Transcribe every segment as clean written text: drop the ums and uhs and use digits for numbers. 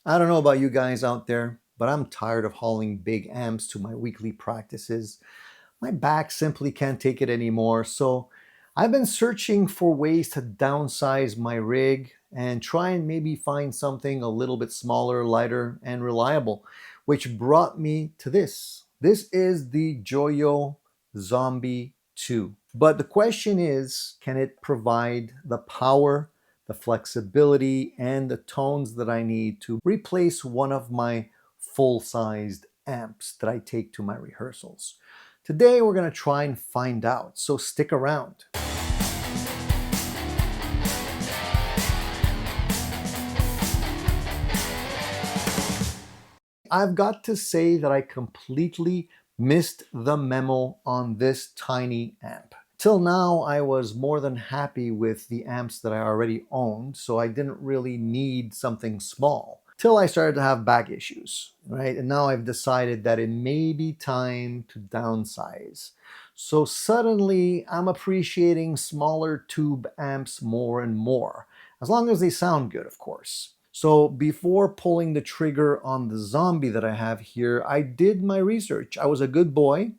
I don't know about you guys out there, but I'm tired of hauling big amps to my weekly practices. My back simply can't take it anymore, so I've been searching for ways to downsize my rig and try and maybe find something a little bit smaller, lighter, and reliable, which brought me to this. This is the Joyo Zombie II. But the question is, can it provide the power, the flexibility, and the tones that I need to replace one of my full-sized amps that I take to my rehearsals? Today we're going to try and find out, so stick around. I've got to say that I completely missed the memo on this tiny amp. Till now, I was more than happy with the amps that I already owned, so I didn't really need something small. Till I started to have back issues, right? And now I've decided that it may be time to downsize. So suddenly, I'm appreciating smaller tube amps more and more, as long as they sound good, of course. So before pulling the trigger on the Zombie that I have here, I did my research. I was a good boy.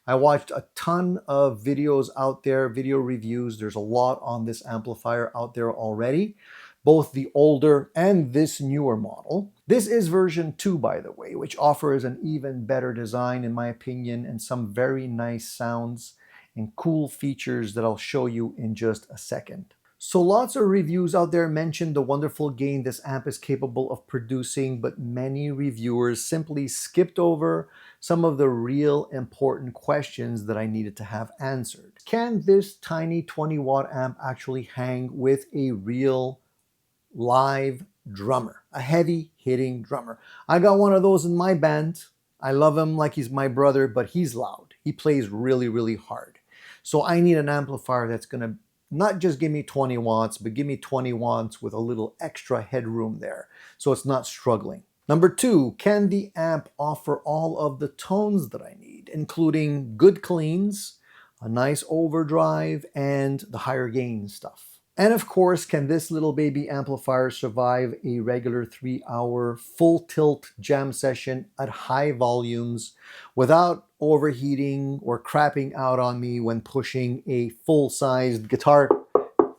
I watched a ton of videos out there, video reviews. There's a lot on this amplifier out there already, both the older and this newer model. This is version 2, by the way, which offers an even better design, in my opinion, and some very nice sounds and cool features that I'll show you in just a second. So lots of reviews out there mention the wonderful gain this amp is capable of producing, but many reviewers simply skipped over some of the real important questions that I needed to have answered. Can this tiny 20-watt amp actually hang with a real live drummer, a heavy-hitting drummer? I got one of those in my band. I love him like he's my brother, but he's loud. He plays really, really hard. So I need an amplifier that's going to not just give me 20 watts, but give me 20 watts with a little extra headroom there, so it's not struggling. Number 2, can the amp offer all of the tones that I need, including good cleans, a nice overdrive, and the higher gain stuff? And of course, can this little baby amplifier survive a regular 3-hour full tilt jam session at high volumes without overheating or crapping out on me when pushing a full-sized guitar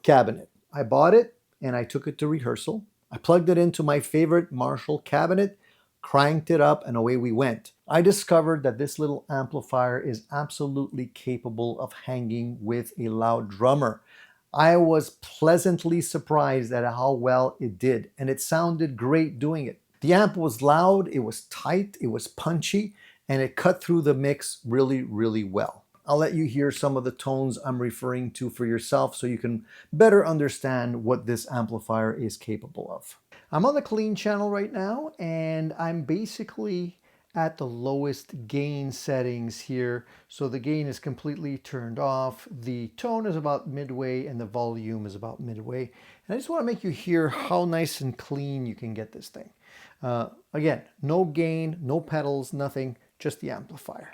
cabinet? I bought it and I took it to rehearsal. I plugged it into my favorite Marshall cabinet, cranked it up, and away we went. I discovered that this little amplifier is absolutely capable of hanging with a loud drummer. I was pleasantly surprised at how well it did, and it sounded great doing it. The amp was loud, it was tight, it was punchy, and it cut through the mix really, really well. I'll let you hear some of the tones I'm referring to for yourself so you can better understand what this amplifier is capable of. I'm on the clean channel right now, and I'm basically at the lowest gain settings here. So the gain is completely turned off. The tone is about midway and the volume is about midway. And I just want to make you hear how nice and clean you can get this thing. Again, no gain, no pedals, nothing, just the amplifier.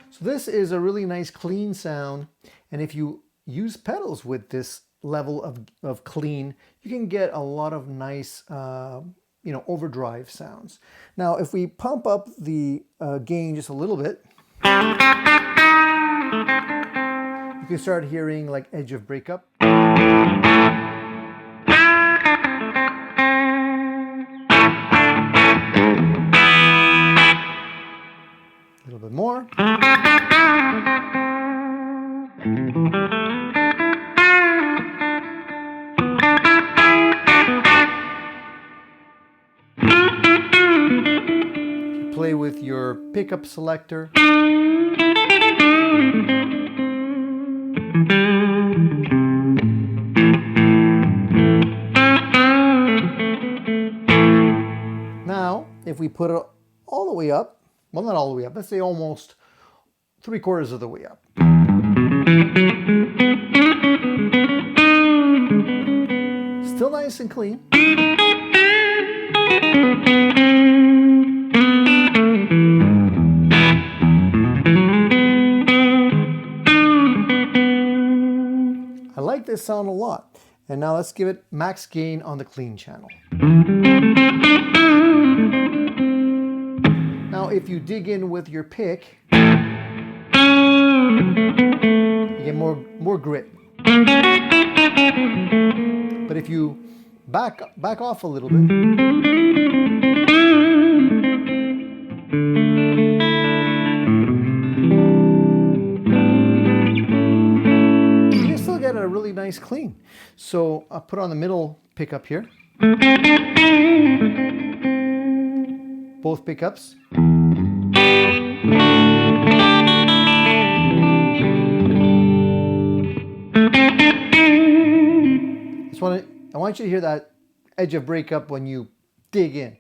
So this is a really nice clean sound, and if you use pedals with this level of clean, you can get a lot of nice overdrive sounds. Now if we pump up the gain just a little bit, you can start hearing like edge of breakup. A little bit more. Play with your pickup selector. Now, if we put it all the way up, well, not all the way up, let's say almost 3/4 of the way up. nice and clean. I like this sound a lot. And now let's give it max gain on the clean channel. Now if you dig in with your pick, you get more grit. But if you back off a little bit, you still get a really nice clean. So I'll put on the middle pickup here. Both pickups. I want you to hear that edge of breakup when you dig in.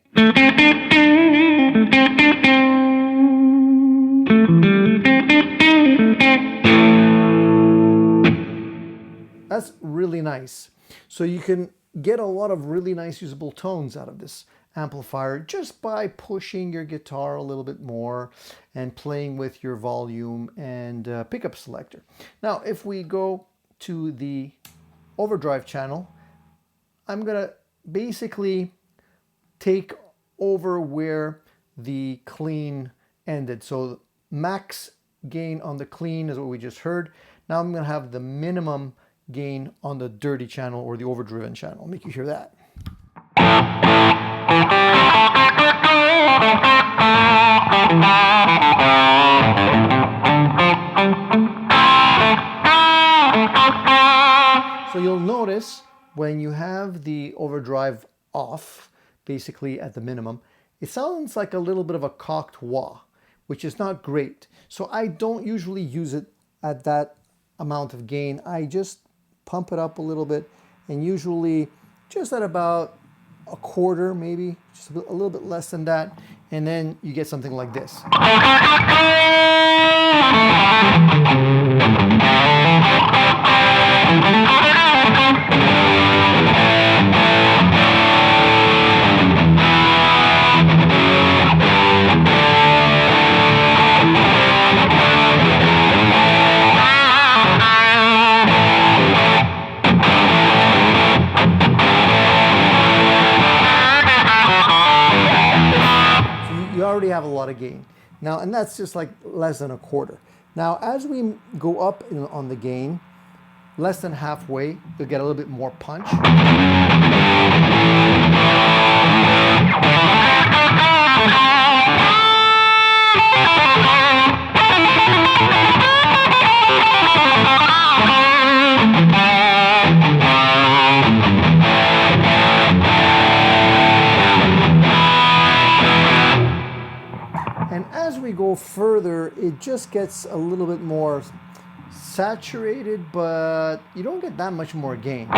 That's really nice. So you can get a lot of really nice usable tones out of this amplifier just by pushing your guitar a little bit more and playing with your volume and pickup selector. Now, if we go to the overdrive channel, I'm gonna basically take over where the clean ended. So max gain on the clean is what we just heard. Now I'm gonna have the minimum gain on the dirty channel or the overdriven channel. I'll make you hear that. So you'll notice when you have the overdrive off, basically at the minimum, it sounds like a little bit of a cocked wah, which is not great. So I don't usually use it at that amount of gain. I just pump it up a little bit, and usually just at about a quarter, maybe just a little bit less than that, and then you get something like this. Already have a lot of gain now, and that's just like less than a quarter. Now as we go up on the gain, less than halfway, you'll get a little bit more punch. And as we go further, it just gets a little bit more saturated, but you don't get that much more gain.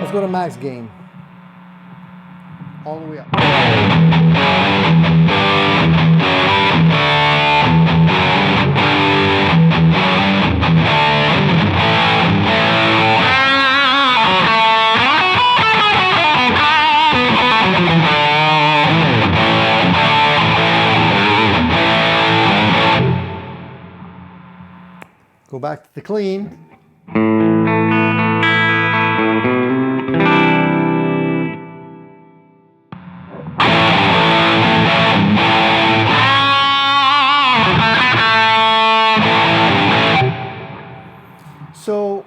Go to max gain all the way up. Go back to the clean. So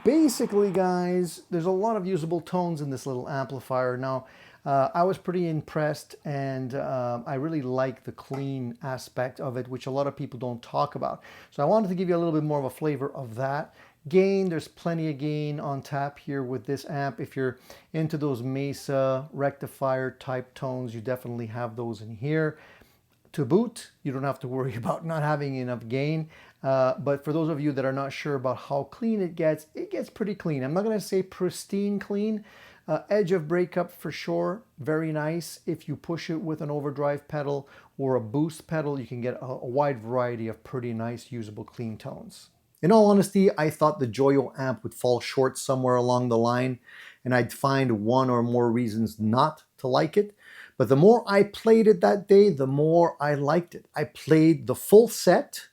basically, guys, there's a lot of usable tones in this little amplifier. Now, I was pretty impressed, and I really like the clean aspect of it, which a lot of people don't talk about. So I wanted to give you a little bit more of a flavor of that. Gain, there's plenty of gain on tap here with this amp. If you're into those Mesa rectifier type tones, you definitely have those in here. to boot. You don't have to worry about not having enough gain. But for those of you that are not sure about how clean it gets pretty clean. I'm not going to say pristine clean. Edge of breakup for sure, very nice. If you push it with an overdrive pedal or a boost pedal, you can get a wide variety of pretty nice usable clean tones. In all honesty, I thought the Joyo amp would fall short somewhere along the line, and I'd find one or more reasons not to like it. But the more I played it that day, the more I liked it. I played the full set,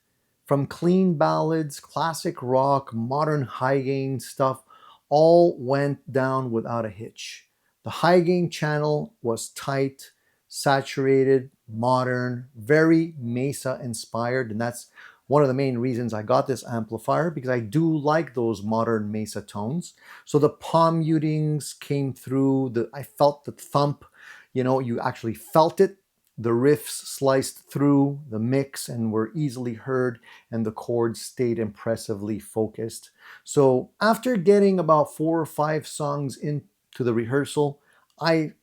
from clean ballads, classic rock, modern high gain stuff, all went down without a hitch. The high gain channel was tight, saturated, modern, very Mesa inspired, and that's one of the main reasons I got this amplifier, because I do like those modern Mesa tones. So the palm mutings came through, I felt the thump, you actually felt it. The riffs sliced through the mix and were easily heard, and the chords stayed impressively focused. So after getting about 4 or 5 songs into the rehearsal, I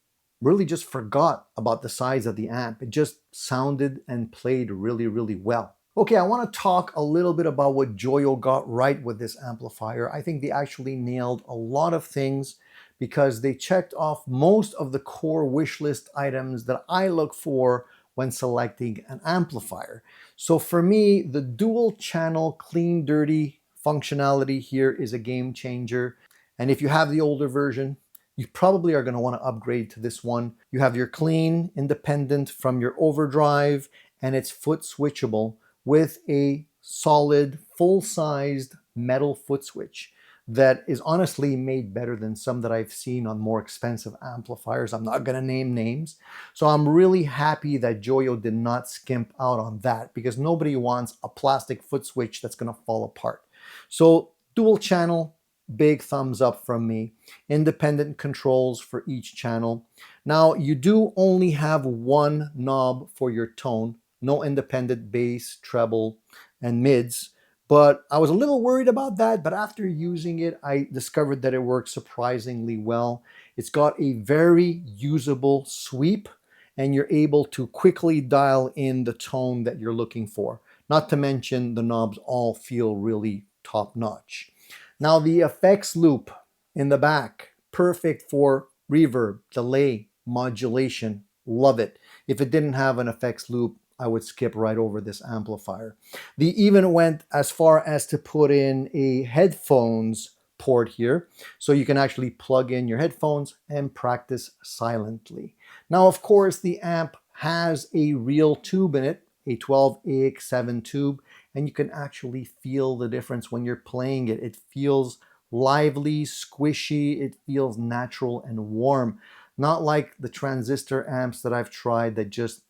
really just forgot about the size of the amp. It just sounded and played really, really well. Okay, I want to talk a little bit about what Joyo got right with this amplifier. I think they actually nailed a lot of things, because they checked off most of the core wish list items that I look for when selecting an amplifier. So for me, the dual channel clean dirty functionality here is a game changer. And if you have the older version, you probably are going to want to upgrade to this one. You have your clean independent from your overdrive, and it's foot switchable with a solid full-sized metal foot switch that is honestly made better than some that I've seen on more expensive amplifiers. I'm not going to name names. So I'm really happy that Joyo did not skimp out on that, because nobody wants a plastic foot switch that's going to fall apart. So dual channel, big thumbs up from me. Independent controls for each channel. Now you do only have one knob for your tone, no independent bass, treble, and mids. But I was a little worried about that, but after using it, I discovered that it works surprisingly well. It's got a very usable sweep, and you're able to quickly dial in the tone that you're looking for. Not to mention the knobs all feel really top notch. Now the effects loop in the back, perfect for reverb, delay, modulation, love it. If it didn't have an effects loop, I would skip right over this amplifier. They even went as far as to put in a headphones port here, so you can actually plug in your headphones and practice silently. Now, of course, the amp has a real tube in it, a 12AX7 tube, and you can actually feel the difference when you're playing it. It feels lively, squishy, it feels natural and warm, not like the transistor amps that I've tried that just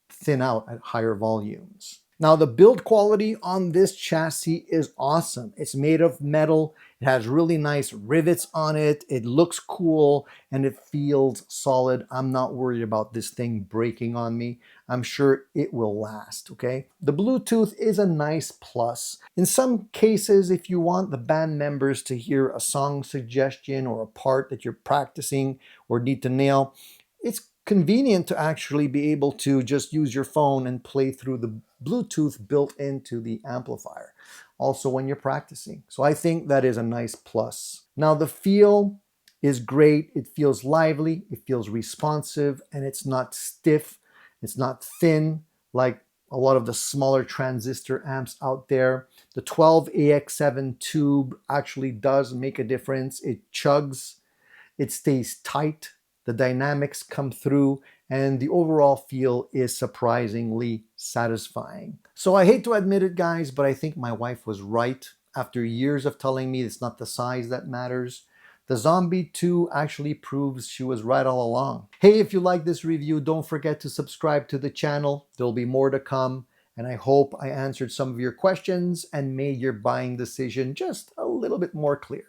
thin out at higher volumes. Now the build quality on this chassis is awesome. It's made of metal, it has really nice rivets on it, it looks cool, and it feels solid. I'm not worried about this thing breaking on me. I'm sure it will last, okay? The Bluetooth is a nice plus. In some cases, if you want the band members to hear a song suggestion or a part that you're practicing or need to nail, it's convenient to actually be able to just use your phone and play through the Bluetooth built into the amplifier, also when you're practicing. So I think that is a nice plus. Now the feel is great. It feels lively, it feels responsive, and it's not stiff, it's not thin like a lot of the smaller transistor amps out there. The 12AX7 tube actually does make a difference. It chugs, it stays tight, the dynamics come through, and the overall feel is surprisingly satisfying. So I hate to admit it, guys, but I think my wife was right. After years of telling me it's not the size that matters, the Zombie 2 actually proves she was right all along. Hey, if you like this review, don't forget to subscribe to the channel. There'll be more to come, and I hope I answered some of your questions and made your buying decision just a little bit more clear.